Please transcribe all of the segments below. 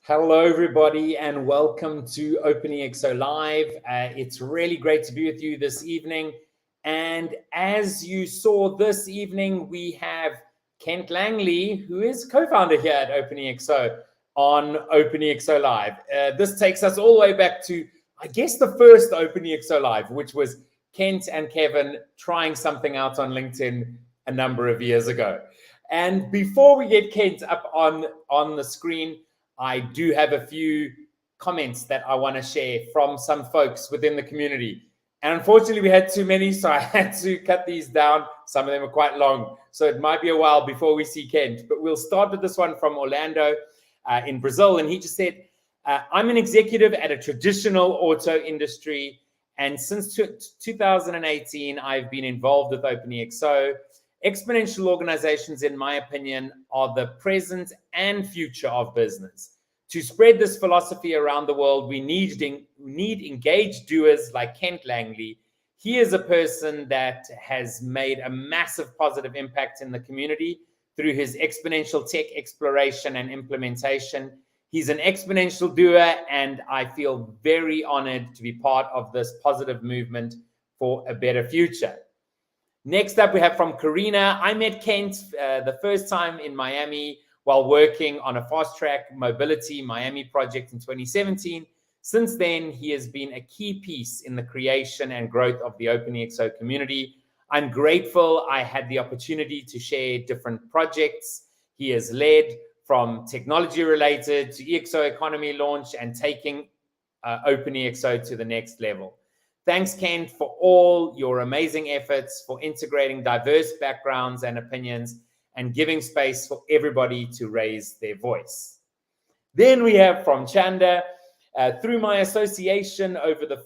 Hello, everybody, and welcome to OpenExO Live. It's really great to be with you this evening. And as you saw this evening, we have Kent Langley, who is co-founder here at OpenExO on OpenExO Live. This takes us all the way back to, I guess, the first OpenExO Live, which was Kent and Kevin trying something out on LinkedIn a number of years ago. And before we get Kent up on the screen, I do have a few comments that I want to share from some folks within the community. And unfortunately, we had too many, so I had to cut these down. Some of them are quite long, so it might be a while before we see Kent. But we'll start with this one from Orlando in Brazil. And he just said, I'm an executive at a traditional auto industry. And since 2018, I've been involved with OpenExO. Exponential organizations, in my opinion, are the present and future of business. To spread this philosophy around the world, we need engaged doers like Kent Langley. He is a person that has made a massive positive impact in the community through his exponential tech exploration and implementation. He's an exponential doer, and I feel very honored to be part of this positive movement for a better future. Next up, we have from Karina. I met Kent the first time in Miami while working on a fast-track mobility Miami project in 2017. Since then, he has been a key piece in the creation and growth of the OpenExO community. I'm grateful I had the opportunity to share different projects he has led, from technology-related to EXO economy launch and taking OpenExO to the next level. Thanks, Kent, for all your amazing efforts for integrating diverse backgrounds and opinions and giving space for everybody to raise their voice. Then we have from Chanda, through my association over the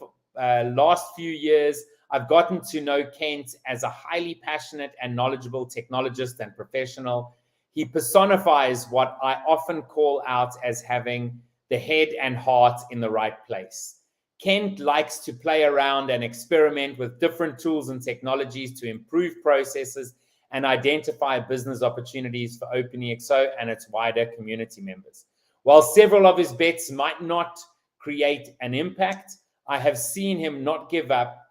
last few years, I've gotten to know Kent as a highly passionate and knowledgeable technologist and professional. He personifies what I often call out as having the head and heart in the right place. Kent likes to play around and experiment with different tools and technologies to improve processes and identify business opportunities for OpenExO and its wider community members. While several of his bets might not create an impact, I have seen him not give up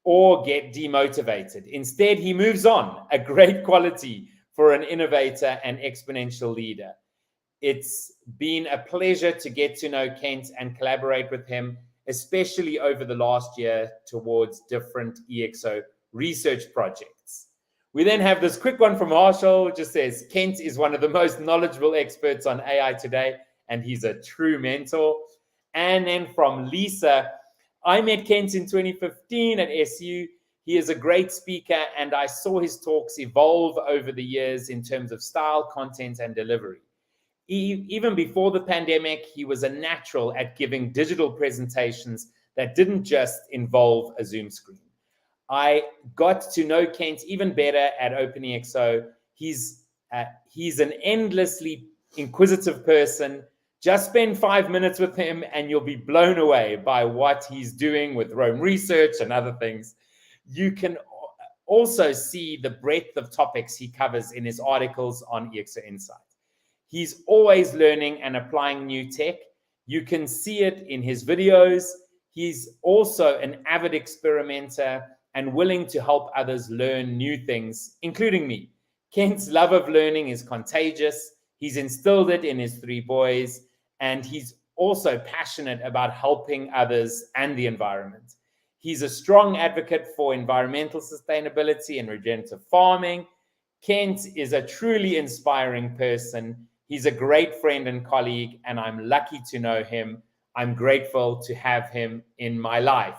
or get demotivated. Instead, he moves on, a great quality for an innovator and exponential leader. It's been a pleasure to get to know Kent and collaborate with him, especially over the last year towards different EXO research projects. We then have this quick one from Marshall, which just says, Kent is one of the most knowledgeable experts on AI today, and he's a true mentor. And then from Lisa, I met Kent in 2015 at SU. He is a great speaker, and I saw his talks evolve over the years in terms of style, content, and delivery. Even before the pandemic, he was a natural at giving digital presentations that didn't just involve a Zoom screen. I got to know Kent even better at OpenExO. He's an endlessly inquisitive person. Just spend 5 minutes with him and you'll be blown away by what he's doing with Rome Research and other things. You can also see the breadth of topics he covers in his articles on EXO Insight. He's always learning and applying new tech. You can see it in his videos. He's also an avid experimenter and willing to help others learn new things, including me. Kent's love of learning is contagious. He's instilled it in his 3 boys, and he's also passionate about helping others and the environment. He's a strong advocate for environmental sustainability and regenerative farming. Kent is a truly inspiring person. He's a great friend and colleague, and I'm lucky to know him. I'm grateful to have him in my life.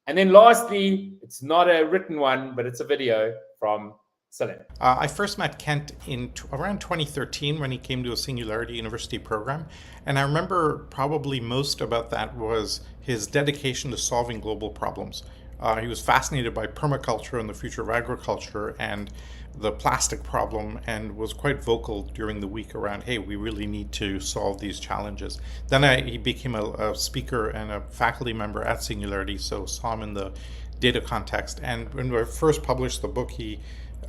And then lastly, it's not a written one, but it's a video from Salim. I first met Kent in around 2013 when he came to a Singularity University program. And I remember probably most about that was his dedication to solving global problems. He was fascinated by permaculture and the future of agriculture and the plastic problem, and was quite vocal during the week around, hey, we really need to solve these challenges. Then he became a speaker and a faculty member at Singularity, so saw him in the data context. And when we first published the book, he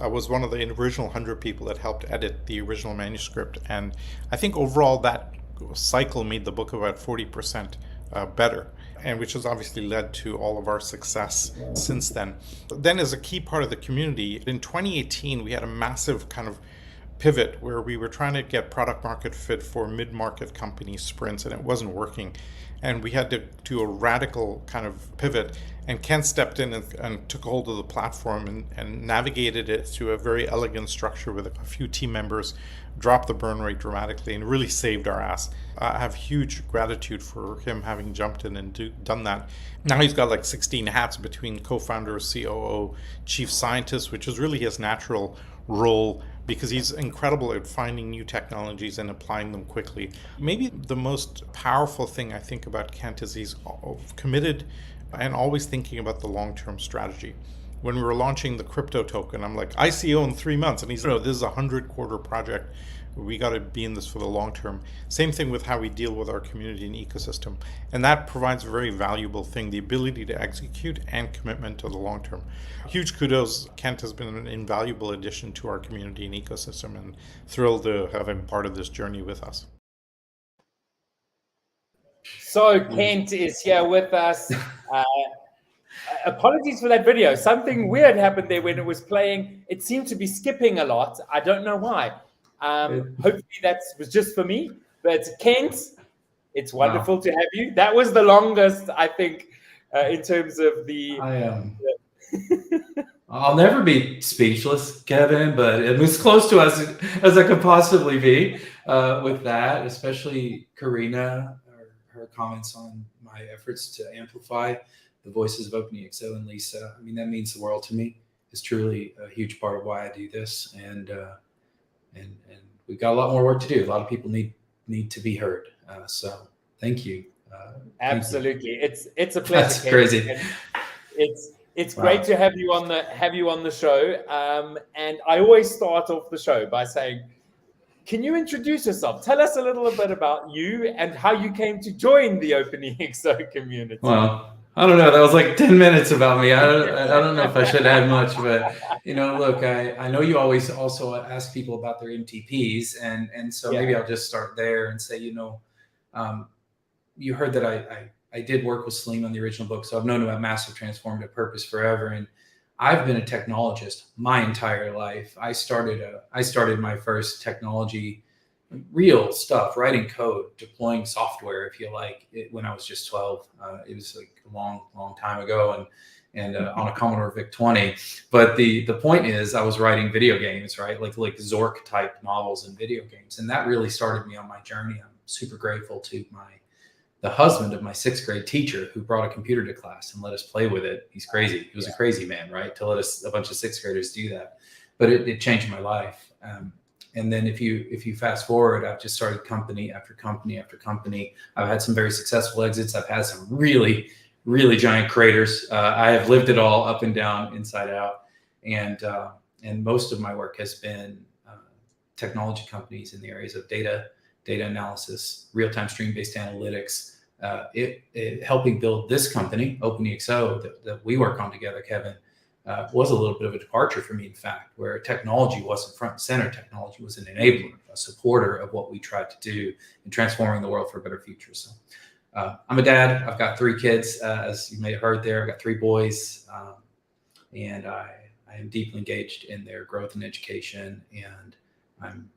was one of the original 100 people that helped edit the original manuscript. And I think overall that cycle made the book about 40% better, and which has obviously led to all of our success since then. Then, as a key part of the community, in 2018, we had a massive kind of pivot where we were trying to get product market fit for mid-market company sprints, and it wasn't working. And we had to do a radical kind of pivot. And Ken stepped in and took hold of the platform and navigated it through a very elegant structure with a few team members, dropped the burn rate dramatically, and really saved our ass. I have huge gratitude for him having jumped in and done that. Now he's got like 16 hats between co-founder, COO, chief scientist, which is really his natural role, because he's incredible at finding new technologies and applying them quickly. Maybe the most powerful thing I think about Kent is he's committed and always thinking about the long-term strategy. When we were launching the crypto token, I'm like, ICO in 3 months. And he's, no, this is a 100-quarter project. We got to be in this for the long term. Same thing with how we deal with our community and ecosystem. And that provides a very valuable thing, the ability to execute and commitment to the long term. Huge kudos. Kent has been an invaluable addition to our community and ecosystem, and thrilled to have him part of this journey with us. So Kent is here with us. Apologies for that video. Something weird happened there when it was playing. It seemed to be skipping a lot. I don't know why. Hopefully that was just for me. But Kent, it's wonderful to have you. That was the longest, I think, in terms of the... I'll never be speechless, Kevin, but it was close to as I could possibly be with that, especially Karina, her comments on my efforts to amplify the voices of OpenExO, and Lisa. I mean, that means the world to me. It's truly a huge part of why I do this, and we've got a lot more work to do. A lot of people need to be heard. So thank you. Absolutely, thank you. It's a pleasure. That's crazy. It's great to have you on the show. And I always start off the show by saying, can you introduce yourself? Tell us a little bit about you and how you came to join the OpenExO community. Well, I don't know. That was like 10 minutes about me. I don't know if I should add much, but look, I know you always also ask people about their MTPs, and so maybe I'll just start there and say, you heard that I did work with Salim on the original book, so I've known about massive transformative purpose forever, and I've been a technologist my entire life. I started my first technology, real stuff, writing code, deploying software, if you like, when I was just 12. It was like a long time ago, and on a Commodore VIC-20. But the point is, I was writing video games, right? Like Zork type novels and video games, and that really started me on my journey. I'm super grateful to the husband of my 6th grade teacher, who brought a computer to class and let us play with it. He's crazy. He was a crazy man, right? To let us, a bunch of 6th graders, do that. But it changed my life. And then if you fast forward, I've just started company after company after company. I've had some very successful exits. I've had some really, really giant craters. I have lived it all, up and down, inside out. And most of my work has been technology companies in the areas of data analysis, real-time stream-based analytics, helping build this company, OpenExO, that we work on together, Kevin, was a little bit of a departure for me, in fact, where technology wasn't front and center. Technology was an enabler, a supporter of what we tried to do in transforming the world for a better future. So I'm a dad. I've got 3 kids, as you may have heard there. I've got 3 boys, and I am deeply engaged in their growth and education, and I'm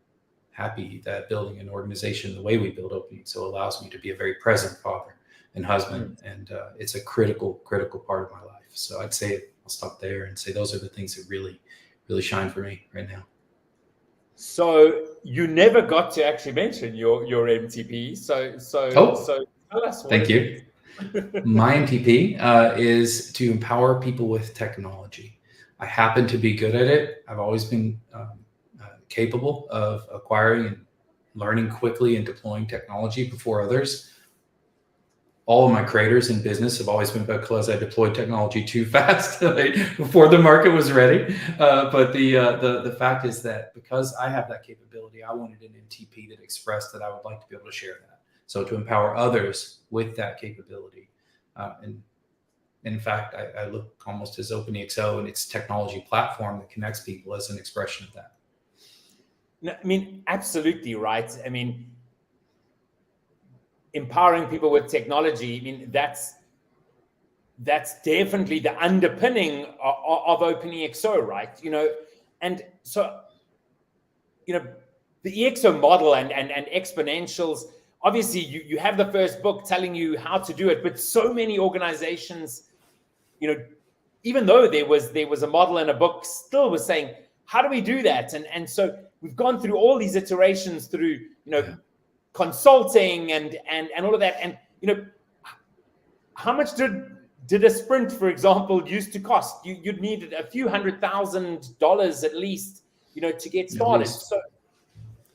happy that building an organization the way we build OpenExO allows me to be a very present father and husband, and it's a critical part of my life. So I'd say I'll stop there and say those are the things that really, really shine for me right now. So you never got to actually mention your MTP. So tell us. Thank you. My MTP is to empower people with technology. I happen to be good at it. I've always been capable of acquiring and learning quickly and deploying technology before others. All of my creators in business have always been because I deployed technology too fast before the market was ready. But the fact is that because I have that capability, I wanted an MTP that expressed that I would like to be able to share that. So to empower others with that capability. And in fact, I look almost as OpenExO and its technology platform that connects people as an expression of that. I mean, absolutely right. I mean, empowering people with technology, I mean, that's definitely the underpinning of OpenExO, right? You know, and so, you know, the EXO model and exponentials, obviously you have the first book telling you how to do it, but so many organizations, you know, even though there was a model and a book, still was saying, how do we do that? And so we've gone through all these iterations through, you know, consulting and all of that. And, you know, how much did a sprint, for example, used to cost? You'd need a few $100,000 at least, you know, to get started. So,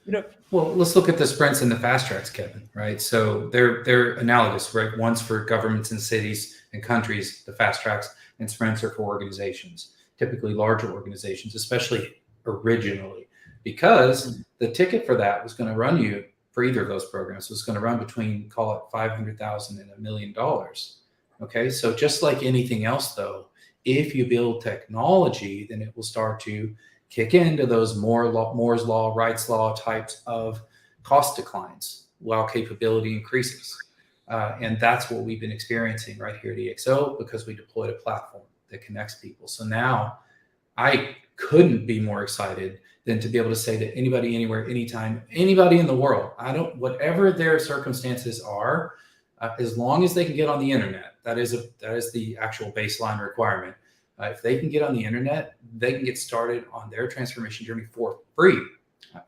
you know, well, let's look at the sprints and the fast tracks, Kevin, right? So they're analogous, right? One's for governments and cities and countries, the fast tracks, and sprints are for organizations, typically larger organizations, especially originally, because the ticket for that was going to run you, for either of those programs, was going to run between, call it $500,000 and $1 million. Okay, so just like anything else, though, if you build technology, then it will start to kick into those Moore's law, Wright's law types of cost declines while capability increases. And that's what we've been experiencing right here at EXO, because we deployed a platform that connects people. So now I couldn't be more excited than to be able to say that anybody, anywhere, anytime, anybody in the world, whatever their circumstances are, as long as they can get on the internet, that is the actual baseline requirement. If they can get on the internet, they can get started on their transformation journey for free.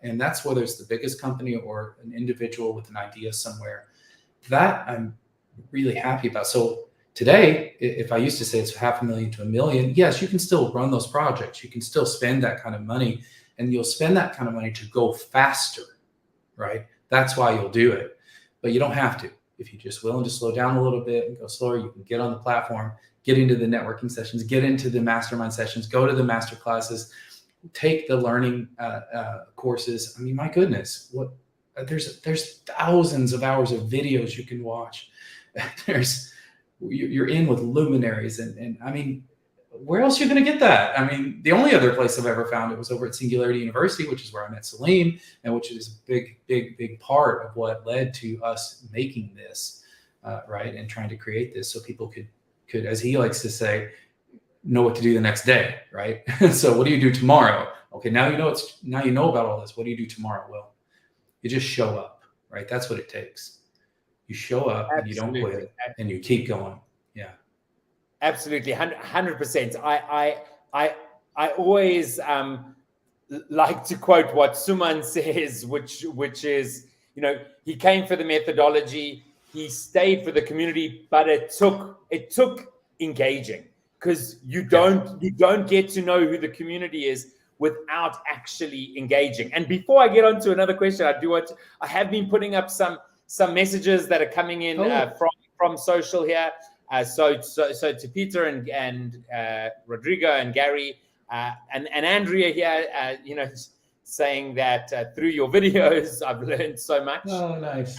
And that's whether it's the biggest company or an individual with an idea somewhere. That I'm really happy about. So today, if I used to say it's $500,000 to $1 million, yes, you can still run those projects. You can still spend that kind of money, and you'll spend that kind of money to go faster, right? That's why you'll do it. But you don't have to. If you're just willing to slow down a little bit and go slower, you can get on the platform, get into the networking sessions, get into the mastermind sessions, go to the master classes, take the learning courses. I mean, my goodness, there's thousands of hours of videos you can watch. You're in with luminaries, and I mean, where else are you going to get that? I mean, the only other place I've ever found it was over at Singularity University, which is where I met Salim, and which is a big part of what led to us making this, right, and trying to create this so people could, as he likes to say, know what to do the next day, right? So what do you do tomorrow? Okay, now you know about all this. What do you do tomorrow? Well, you just show up, right? That's what it takes. You show up. Absolutely. And you don't quit, and you keep going. Yeah. Absolutely, 100%. I always like to quote what Suman says, which is, you know, he came for the methodology, he stayed for the community, but it took engaging, because you don't get to know who the community is without actually engaging. And before I get on to another question, I have been putting up some messages that are coming in from social here. So to Peter and Rodrigo and Gary and Andrea here, you know, saying that through your videos, I've learned so much. Oh, nice.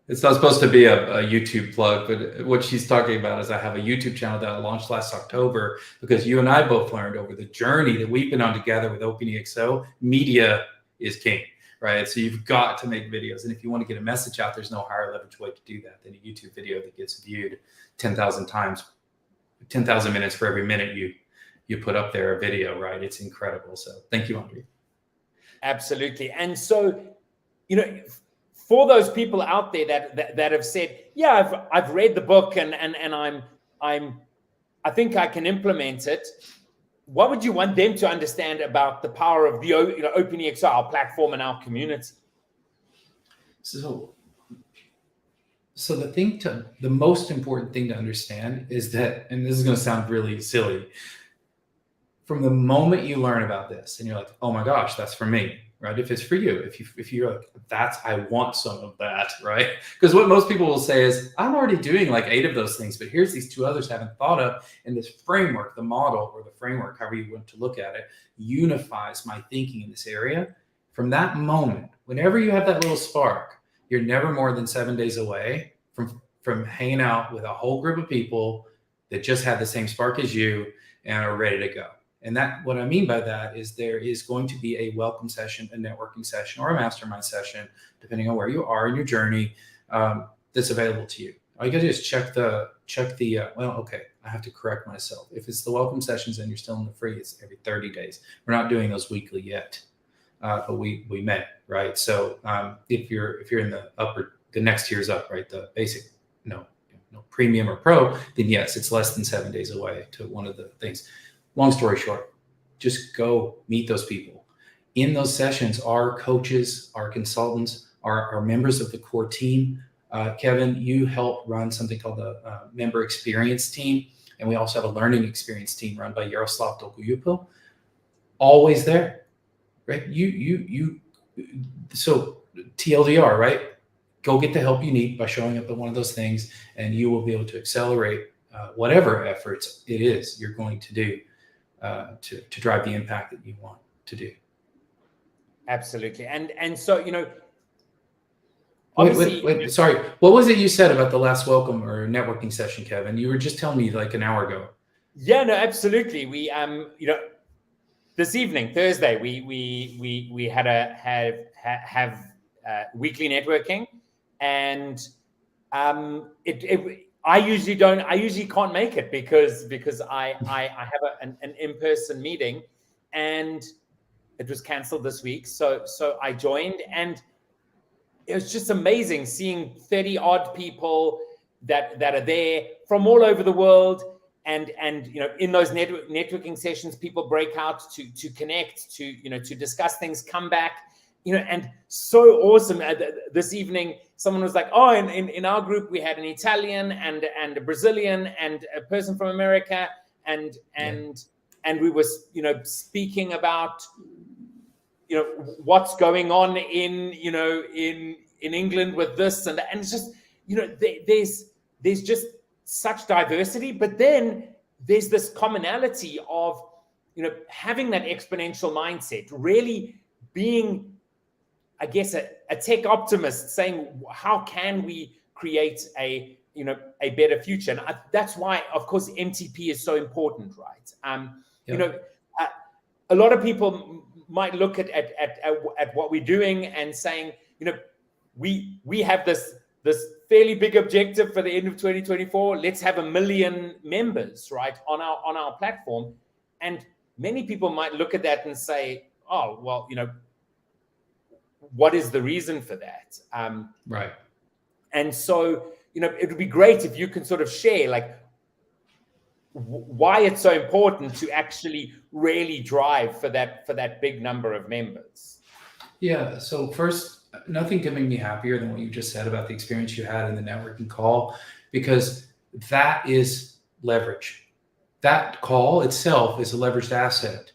It's not supposed to be a YouTube plug, but what she's talking about is I have a YouTube channel that I launched last October, because you and I both learned over the journey that we've been on together with OpenExO, media is king. Right. So you've got to make videos. And if you want to get a message out, there's no higher leverage way to do that than a YouTube video that gets viewed 10,000 times, 10,000 minutes for every minute you put up there a video. Right. It's incredible. So thank you, Andre. Absolutely. And so, you know, for those people out there that have said, yeah, I've read the book and I think I can implement it. What would you want them to understand about the power of the OpenExO, our platform, and our community? So the most important thing to understand is that, and this is going to sound really silly, from the moment you learn about this and you're like, oh my gosh, that's for me, right? If it's for you, if you're like, I want some of that, right? Because what most people will say is, I'm already doing like 8 of those things, but here's these 2 others I haven't thought of. And this framework, the model or the framework, however you want to look at it, unifies my thinking in this area. From that moment, whenever you have that little spark, you're never more than 7 days away from hanging out with a whole group of people that just had the same spark as you and are ready to go. And that, what I mean by that is there is going to be a welcome session, a networking session, or a mastermind session, depending on where you are in your journey, that's available to you. All you gotta do is check the I have to correct myself. If it's the welcome sessions and you're still in the free, it's every 30 days. We're not doing those weekly yet, but we met, right? So if you're in the next tier's up, right? The basic, no premium or pro, then yes, it's less than 7 days away to one of the things. Long story short, just go meet those people. In those sessions, our coaches, our consultants, our members of the core team. Kevin, you help run something called the member experience team. And we also have a learning experience team run by Yaroslav Dokuyupo. Always there, right? So TLDR, right? Go get the help you need by showing up at one of those things, and you will be able to accelerate whatever efforts it is you're going to do to drive the impact that you want to do. Absolutely. And so, Wait, sorry. What was it you said about the last welcome or networking session, Kevin? You were just telling me like an hour ago. Yeah, no, absolutely. We, this evening, Thursday, we had have weekly networking, and I usually can't make it because I have an in-person meeting, and it was canceled this week. So I joined, and it was just amazing seeing 30 odd people that are there from all over the world. And in those networking sessions, people break out to connect, to discuss things, come back, and so awesome. This evening, someone was like, oh, in our group, we had an Italian and a Brazilian and a person from America. And we were, speaking about, what's going on in England with this and that. And it's just, there's just such diversity, but then there's this commonality of, having that exponential mindset, really being, I guess, a tech optimist, saying, how can we create a better future? And that's why, of course, MTP is so important, right? A lot of people might look at what we're doing and saying, we have this fairly big objective for the end of 2024. Let's have 1 million members, right, on our platform. And many people might look at that and say, oh, well, what is the reason for that? Right. And so, it would be great if you can sort of share, like, why it's so important to actually really drive for that big number of members. Yeah. So first, nothing can make me happier than what you just said about the experience you had in the networking call, because that is leverage. That call itself is a leveraged asset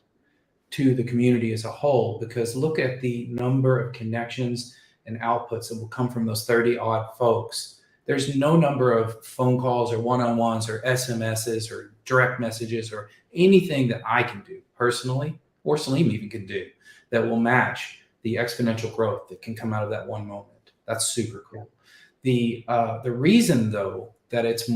to the community as a whole, because look at the number of connections and outputs that will come from those 30 odd folks. There's no number of phone calls or one-on-ones or SMSs or direct messages or anything that I can do personally, or Salim even can do, that will match the exponential growth that can come out of that one moment. That's super cool. The reason, though, that it's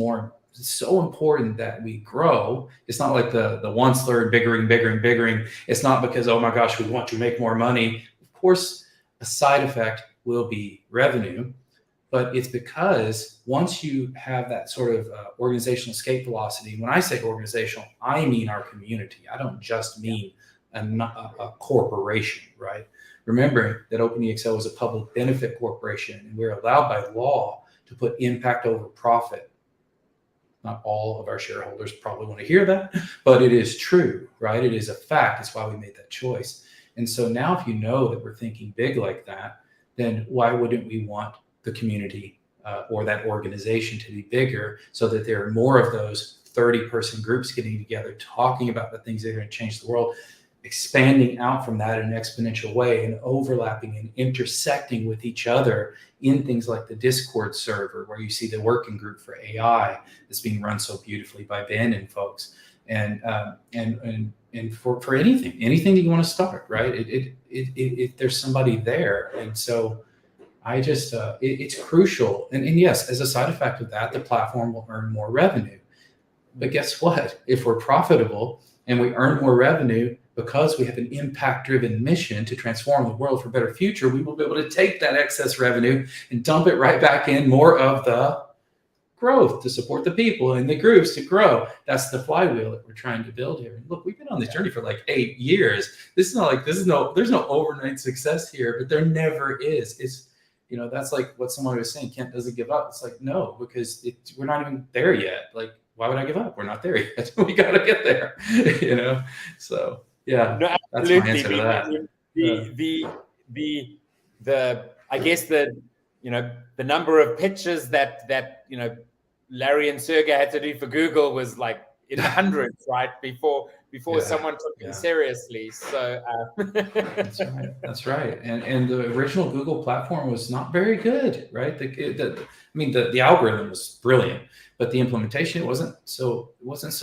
so important that we grow, it's not like the once learned biggering. It's not because, oh my gosh, we want to make more money. Of course, a side effect will be revenue. But it's because once you have that sort of organizational escape velocity, when I say organizational, I mean our community. I don't just mean a corporation, right? Remembering that OpenExO is a public benefit corporation, and we're allowed by law to put impact over profit. Not all of our shareholders probably want to hear that, but it is true, right? It is a fact. It's why we made that choice. And so now if you know that we're thinking big like that, then why wouldn't we want the community or that organization to be bigger, so that there are more of those 30-person groups getting together, talking about the things that are going to change the world, expanding out from that in an exponential way, and overlapping and intersecting with each other in things like the Discord server, where you see the working group for AI that's being run so beautifully by Ben and folks, and for anything that you want to start, right? There's somebody there. And so I just, it's crucial. And yes, as a side effect of that, the platform will earn more revenue. But guess what? If we're profitable, and we earn more revenue because we have an impact-driven mission to transform the world for a better future, we will be able to take that excess revenue and dump it right back in more of the growth to support the people and the groups to grow. That's the flywheel that we're trying to build here. And look, we've been on this journey for like 8 years. There's no overnight success here, but there never is. It's, that's like what someone was saying, Kent doesn't give up. It's like, no, because we're not even there yet. Like, why would I give up? We're not there yet. We got to get there, So yeah, no, that's my answer to that. I guess the number of pitches that Larry and Sergey had to do for Google was like in the hundreds, right? Before someone took them seriously. So that's right. And the original Google platform was not very good, right? The algorithm was brilliant, but the implementation wasn't so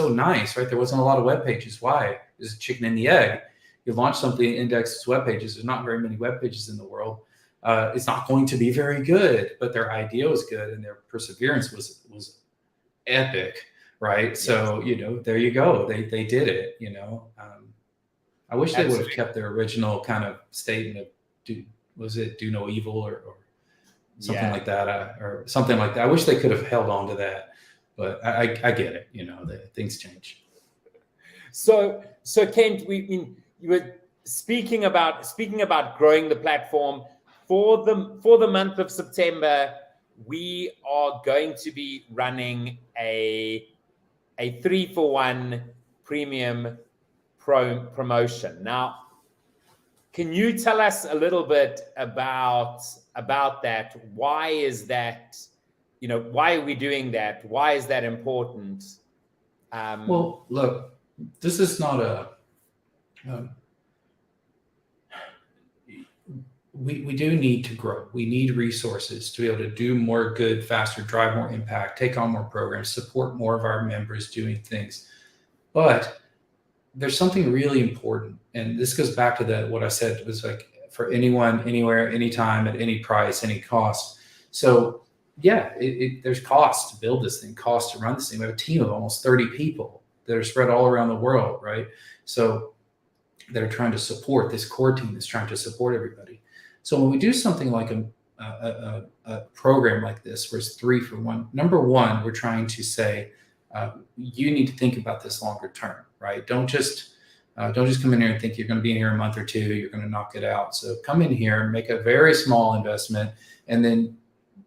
nice, right? There wasn't a lot of web pages. Why? It's a chicken and the egg. You launch something, indexes web pages. There's not very many web pages in the world. It's not going to be very good, but their idea was good and their perseverance was epic, right? Yes. So, there you go. They did it, I wish they would have kept their original kind of statement of do no evil or something like that, or something like that. I wish they could have held on to that, but I get it, things change. So Kent, you were speaking about growing the platform. For the month of September, we are going to be running a 3-for-1 premium promotion. Now, can you tell us a little bit about that? Why is that? Why are we doing that? Why is that important? Well, look, this is not a. We do need to grow. We need resources to be able to do more good, faster, drive more impact, take on more programs, support more of our members doing things. But there's something really important. And this goes back to what I said. It was like for anyone, anywhere, anytime, at any price, any cost. So yeah, there's cost to build this thing, cost to run this thing. We have a team of almost 30 people that are spread all around the world, right? So that are trying to support this core team that's trying to support everybody. So when we do something like a program like this, where it's 3-for-1, number one, we're trying to say, you need to think about this longer term, right? Don't just come in here and think you're going to be in here a month or two, you're going to knock it out. So come in here, make a very small investment, and then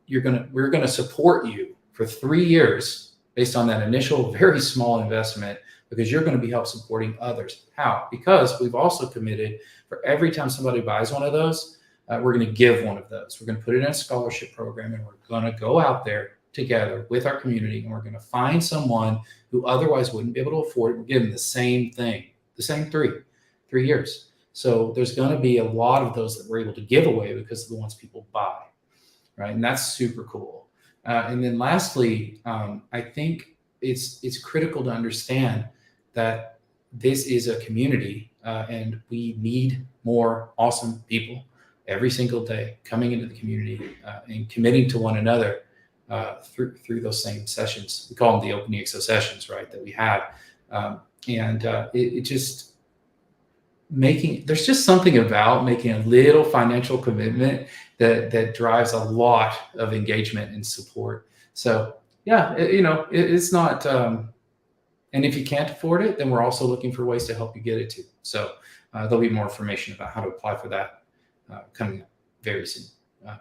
we're going to support you for 3 years based on that initial very small investment, because you're going to be help supporting others. How? Because we've also committed for every time somebody buys one of those, we're going to give one of those. We're going to put it in a scholarship program, and we're going to go out there together with our community, and we're going to find someone who otherwise wouldn't be able to afford it. We're giving the same thing, the same 3 years. So there's going to be a lot of those that we're able to give away because of the ones people buy, right? And that's super cool. And then lastly, I think it's critical to understand that this is a community, and we need more awesome people every single day coming into the community and committing to one another through those same sessions. We call them the OpenExO sessions, right, that we have. It just there's just something about making a little financial commitment that drives a lot of engagement and support. So yeah, it's not, and if you can't afford it, then we're also looking for ways to help you get it too. So there'll be more information about how to apply for that coming up very soon,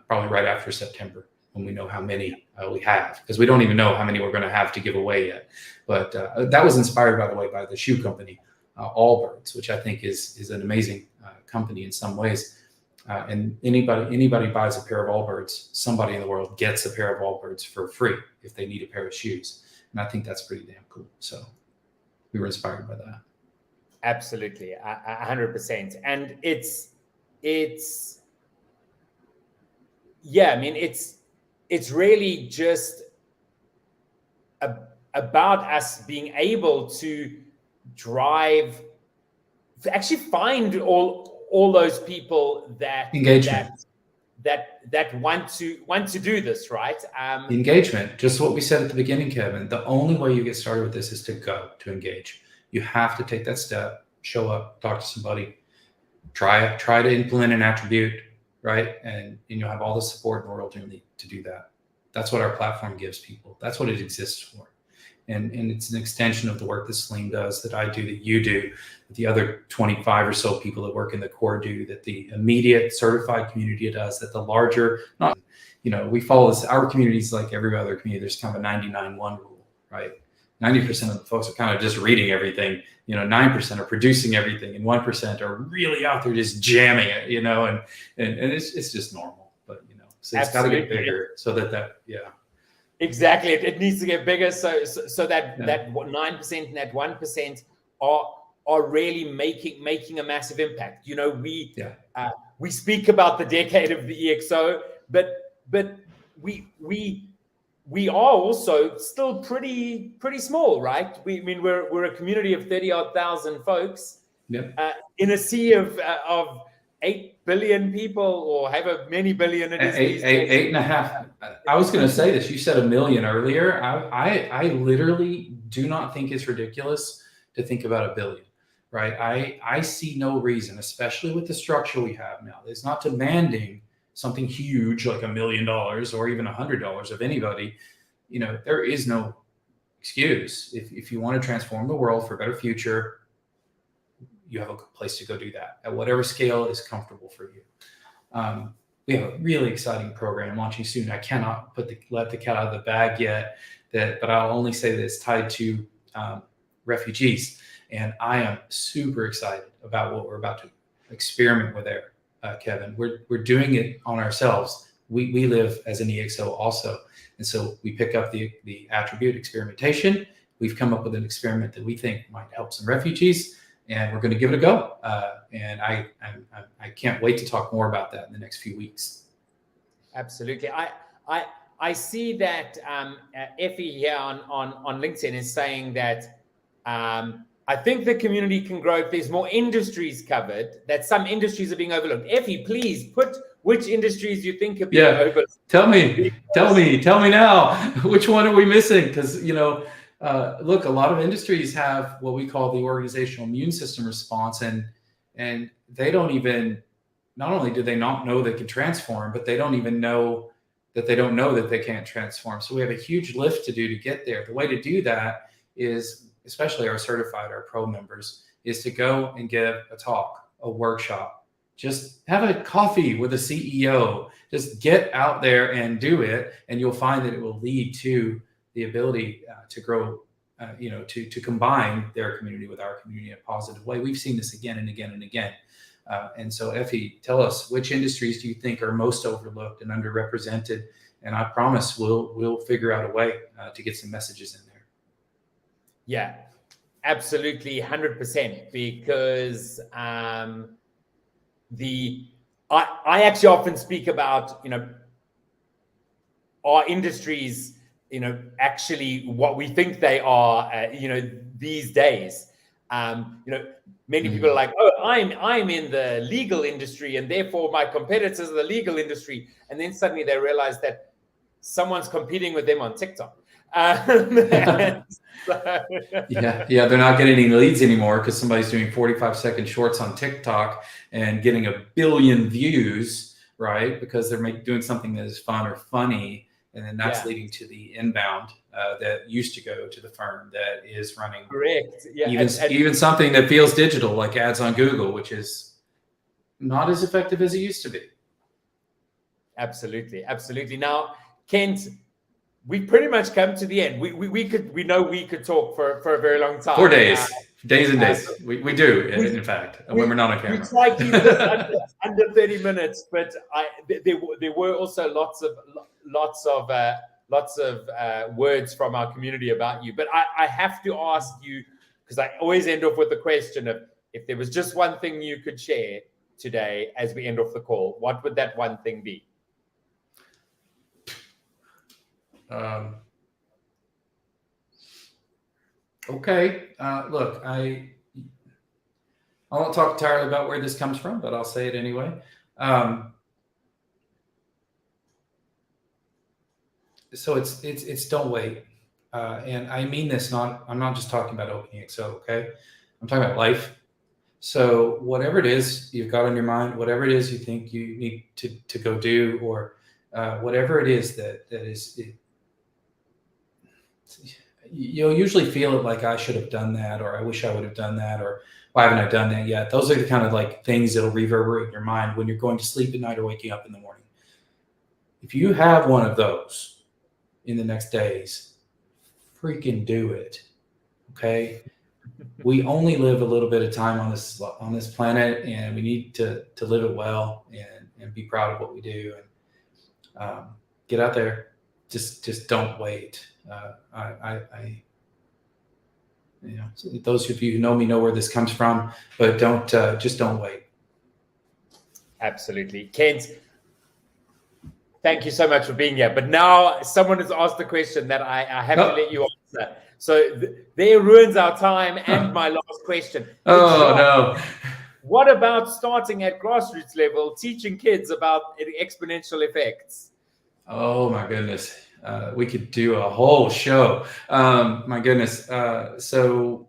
probably right after September, when we know how many we have, because we don't even know how many we're going to have to give away yet. But that was inspired, by the way, by the shoe company, Allbirds, which I think is an amazing company in some ways. And anybody buys a pair of Allbirds, somebody in the world gets a pair of Allbirds for free if they need a pair of shoes. And I think that's pretty damn cool. So we were inspired by that. Absolutely, 100%. And it's really just about us being able to actually find all those people that engagement that want to do this, right? Engagement, just what we said at the beginning, Kevin. The only way you get started with this is to engage. You have to take that step, show up, talk to somebody, try to implement an attribute, right? And you'll have all the support in the world you need to do that. That's what our platform gives people. That's what it exists for. And it's an extension of the work that Salim does, that I do, that you do, that the other 25 or so people that work in the core do, that the immediate certified community does, that the larger, not, we follow this, our community is like every other community. There's kind of a 99-1 rule, right? 90% of the folks are kind of just reading everything, 9% are producing everything, and 1% are really out there just jamming it, and it's just normal, but, so it's got to get bigger so that, yeah. Exactly. It needs to get bigger so that 9% and that 1% are really making a massive impact. We speak about the decade of the EXO, but we are also still pretty small, right? We're a community of 30,000 odd folks, in a sea of 8 billion people, or however many billion it is. Eight and a half. I was going to say this. You said 1 million earlier. I literally do not think it's ridiculous to think about 1 billion, right? I see no reason, especially with the structure we have now, it's not demanding something huge like $1 million or even $100 of anybody. There is no excuse. If you want to transform the world for a better future, you have a place to go do that at whatever scale is comfortable for you. We have a really exciting program launching soon. I cannot let the cat out of the bag yet, but I'll only say that it's tied to refugees. And I am super excited about what we're about to experiment with there, Kevin. We're doing it on ourselves. We live as an EXO also. And so we pick up the attribute experimentation. We've come up with an experiment that we think might help some refugees, and we're going to give it a go. And I can't wait to talk more about that in the next few weeks. Absolutely. I see that Effie here on LinkedIn is saying that I think the community can grow if there's more industries covered, that some industries are being overlooked. Effie, please put which industries you think are being overlooked. Tell me now, which one are we missing? Because, look, a lot of industries have what we call the organizational immune system response, and they don't even, not only do they not know they can transform, but they don't even know that they don't know that they can't transform. So we have a huge lift to do to get there. The way to do that is, especially our certified, our pro members, is to go and give a talk, a workshop. Just have a coffee with a CEO. Just get out there and do it, and you'll find that it will lead to the ability to grow, to combine their community with our community in a positive way. We've seen this again and again and again. And so, Effie, tell us, which industries do you think are most overlooked and underrepresented? And I promise we'll figure out a way to get some messages in there. Yeah, absolutely, 100%. Because I actually often speak about, our industries, actually what we think they are, these days. Many people are like, oh, I'm in the legal industry, and therefore my competitors are the legal industry. And then suddenly they realize that someone's competing with them on TikTok. Yeah, they're not getting any leads anymore because somebody's doing 45-second shorts on TikTok and getting 1 billion views, right? Because they're doing something that is fun or funny, and then that's leading to the inbound that used to go to the firm that is running. Correct. Yeah. Even something that feels digital, like ads on Google, which is not as effective as it used to be. Absolutely. Now, Kent, we pretty much come to the end. We could talk for a very long time. 4 days, days and days. We do, in fact, when we're not on camera. We try to keep this under 30 minutes, but there were also lots of words from our community about you. But I have to ask you, because I always end off with the question of, if there was just one thing you could share today as we end off the call, what would that one thing be? Okay. Look, I won't talk entirely about where this comes from, but I'll say it anyway. So it's don't wait. and I mean this, I'm not just talking about OpenExO, okay? I'm talking about life. So whatever it is you've got on your mind, whatever it is you think you need to go do, or whatever it is that is, you'll usually feel it like I should have done that, or I wish I would have done that, or why haven't I done that yet? Those are the kind of like things that'll reverberate in your mind when you're going to sleep at night or waking up in the morning. If you have one of those in the next days, freaking do it. Okay. We only live a little bit of time on this planet, and we need to live it well and be proud of what we do, and get out there. Just don't wait. Those of you who know me know where this comes from, but just don't wait. Absolutely. Kent, thank you so much for being here. But now someone has asked a question that I have to let you answer. So there ruins our time and my last question. Oh, no. What about starting at grassroots level, teaching kids about exponential effects? Oh, my goodness. We could do a whole show. My goodness. So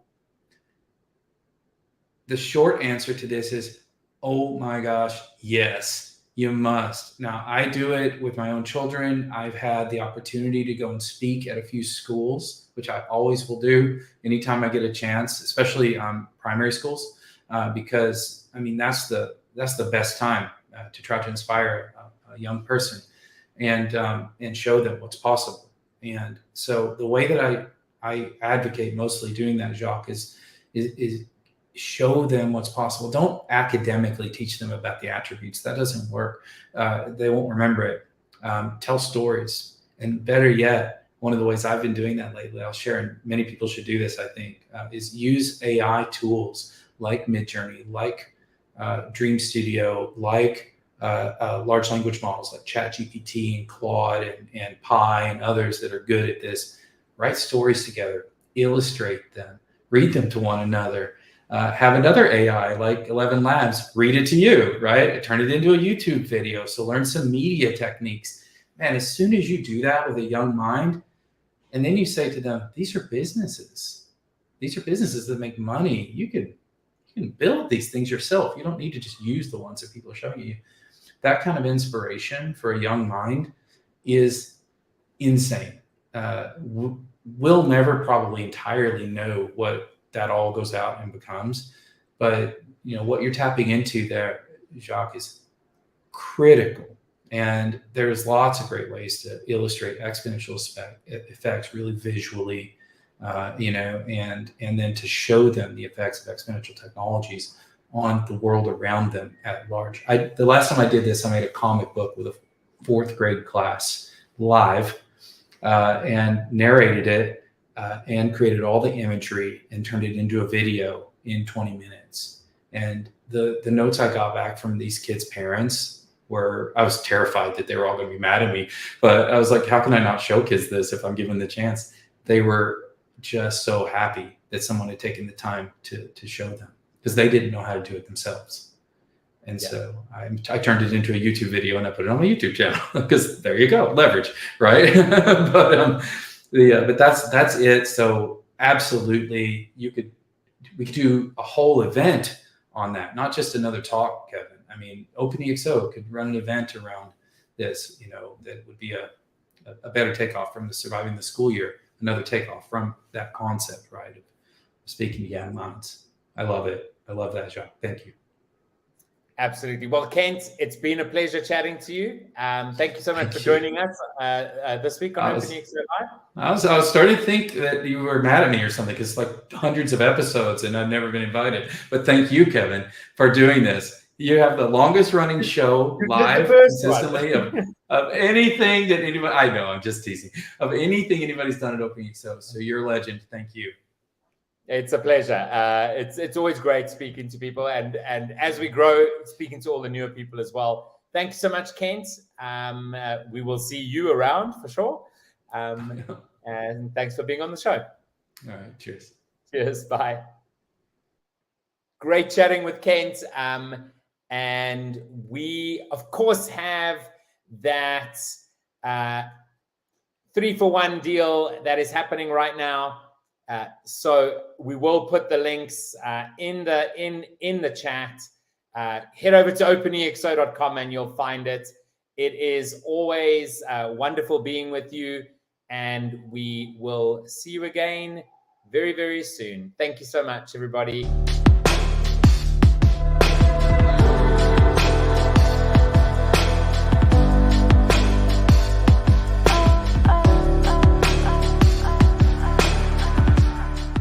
the short answer to this is, oh my gosh, yes, you must. Now, I do it with my own children. I've had the opportunity to go and speak at a few schools, which I always will do anytime I get a chance, especially primary schools, because I mean, that's the best time to try to inspire a young person and show them what's possible. And so the way that I advocate mostly doing that, Jacques, is show them what's possible. Don't academically teach them about the attributes. That doesn't work. They won't remember it. Tell stories. And better yet, one of the ways I've been doing that lately, I'll share, and many people should do this, I think, is use AI tools like Midjourney, like Dream Studio, like large language models like ChatGPT and Claude and Pi and others that are good at this. Write stories together, illustrate them, read them to one another. Have another AI like 11 Labs read it to you, right? Turn it into a YouTube video. So learn some media techniques. Man, as soon as you do that with a young mind, and then you say to them, these are businesses. These are businesses that make money. You can build these things yourself. You don't need to just use the ones that people are showing you. That kind of inspiration for a young mind is insane. We'll never probably entirely know what that all goes out and becomes, but what you're tapping into there, Jacques, is critical. And there's lots of great ways to illustrate exponential effects really visually, and then to show them the effects of exponential technologies on the world around them at large. The last time I did this, I made a comic book with a 4th grade class live and narrated it and created all the imagery and turned it into a video in 20 minutes. And the notes I got back from these kids' parents were, I was terrified that they were all going to be mad at me, but I was like, how can I not show kids this if I'm given the chance? They were just so happy that someone had taken the time to show them, because they didn't know how to do it themselves. And so I turned it into a YouTube video and I put it on my YouTube channel, because there you go, leverage, right? But that's it. So absolutely, we could do a whole event on that, not just another talk, Kevin. I mean, OpenExO could run an event around this, that would be a better takeoff from the surviving the school year, another takeoff from that concept, right, of speaking to young minds. I love it. I love that, Jacques. Thank you. Absolutely. Well, Kent, it's been a pleasure chatting to you. Thank you so much for joining us this week on OpenExO Live. I was starting to think that you were mad at me or something, because like hundreds of episodes and I've never been invited. But thank you, Kevin, for doing this. You have the longest running show live consistently of anything that anybody, I know, I'm just teasing, of anything anybody's done at OpenExO. So you're a legend. Thank you. It's a pleasure. It's always great speaking to people, and as we grow, speaking to all the newer people as well. Thank you so much, Kent. We will see you around for sure. And thanks for being on the show. All right. Cheers. Cheers. Bye. Great chatting with Kent. And we, of course, have that 3-for-1 deal that is happening right now. So we will put the links in the chat. Head over to openexo.com and you'll find it. It is always wonderful being with you, and we will see you again very, very soon. Thank you so much, everybody.